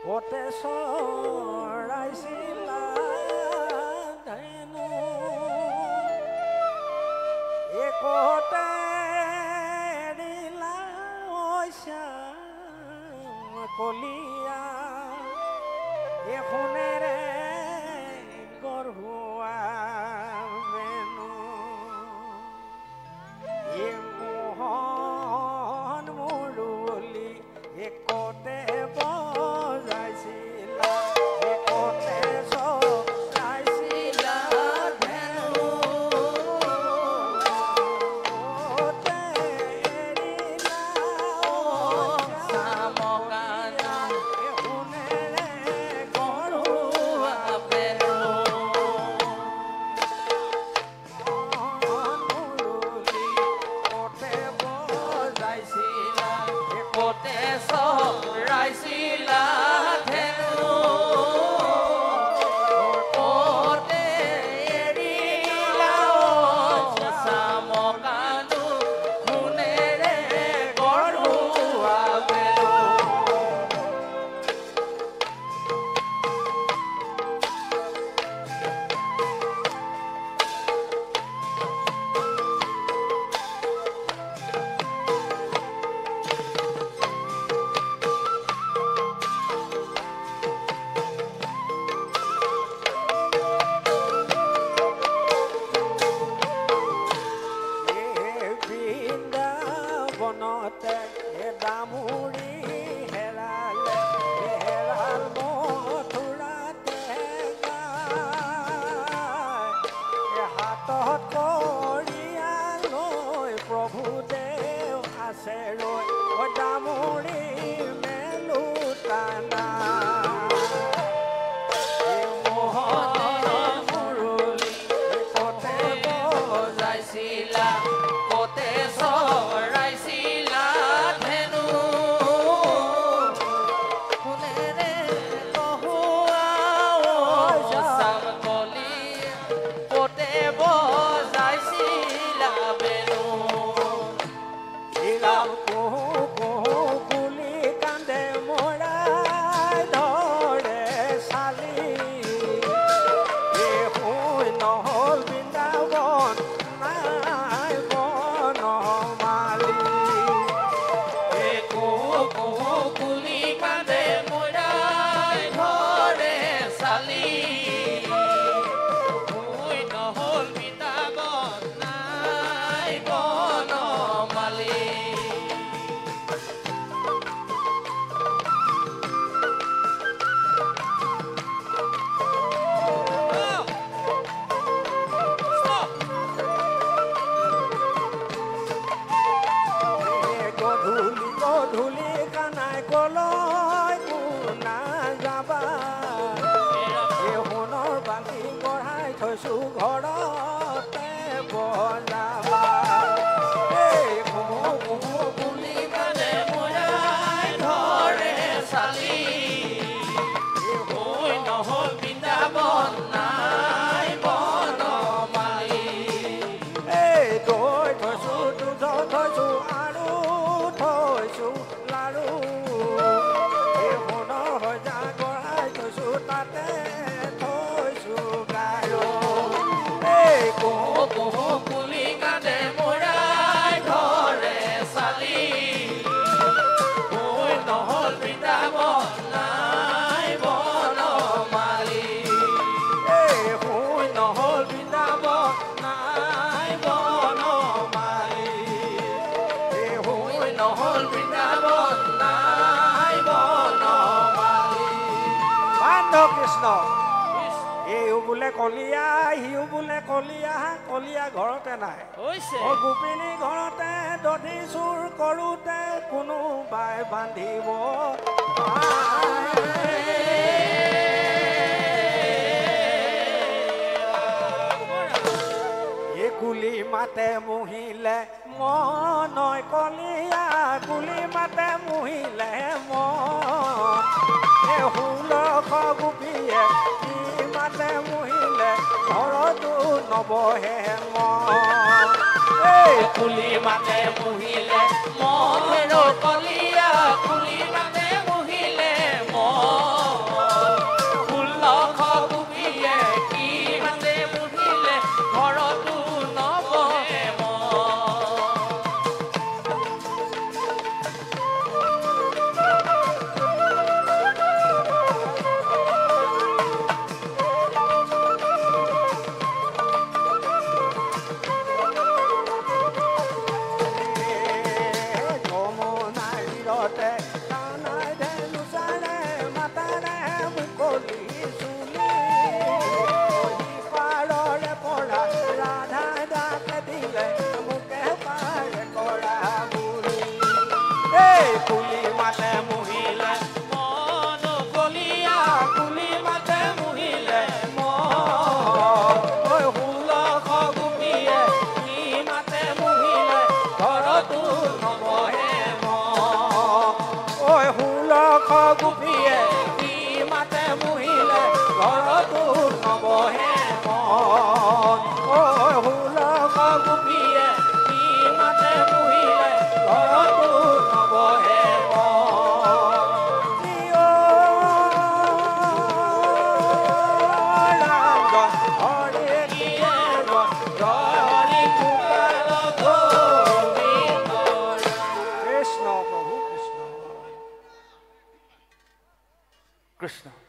কতে চৰাইছিলা ধেনু একতে এৰিলা শ্যাম কলিয়া এখনেৰে গঢ়োৱা বেনু এ মোহন মুৰুলি একতে বজাইছিলা একতে চৰাইছিলা ধেনু কতে এৰিলা চামকানা এখনেৰে গঢ়োৱা বেনু মুৰুলি কতে বজাইছিলা কতে চৰাইছিলা ধেনু কতে এৰিলা চামকানো সোণেৰে গঢ়োৱা বেনু বৃন্দাবনতে দামুৰি হেৰালে হেৰাল মথুৰাতে গায় হাতত কৰিয়া লৈ প্ৰভুদেৱ আছে ৰৈ দামুৰি মেলোতানা মুৰুলি কতে বজাইছিলা কতে চৰাইছিলা ধেনু সোণেৰে গঢ়োৱা চাম কলিয়া কতে বজাইছিলা বেনু ইলাল কুহু কুহু কুলি কান্দে মৰাই ধৰে চালি এ শুই নহল বৃন্দাবন নাই বনমালী এ কুহু কুহু কুলি কান্দে মৰাই ধৰে চালি শুই নহল বৃন্দাবন নাই বনমালী গধূলি গধূলি কানাই কলৈ কোনা যাবা এই সোণৰ বালি গঢ়াই থৈছো ঘৰতে বজাবা এই কুহু কুহু কুলি কান্দে মৰাই ধৰে চালি শুই নহল বৃন্দাবন নাই বনমালী এই দৈ থৈছো দুধ থৈছো আৰু থৈছো লাৰু এই সোণৰ সজা গঢ়াই থৈছো তাতে থৈছো গাৰু এই কুহু কুহু কুলি কান্দে মৰাই ধৰে চালি শুই নহল বৃন্দাবন নাই বনমালী এই শুই নহল বৃন্দাবন নাই বনমালী এই শুই শুই নহল বৃন্দাবন নাই বনমালী মাধৱ কৃষ্ণ এইও বোলে কলিয়া সিও বোলে কলিয়া কলিয়া ঘৰতে নাই হৈছে অ গোপিনী ঘৰতে দধি চুৰ কৰোতে কোনোবাই বান্ধিব এই কুলি মাতে মুহিলে মনয় কলিয়া কুলি মাতে মুহিলে মন এই 16 গোপীয়ে কি মাতে মুহিলে ঘৰতো নবহে মন এই কুলি মাতে মুহিলে মহেৰ কলিয়া কুলি মাতে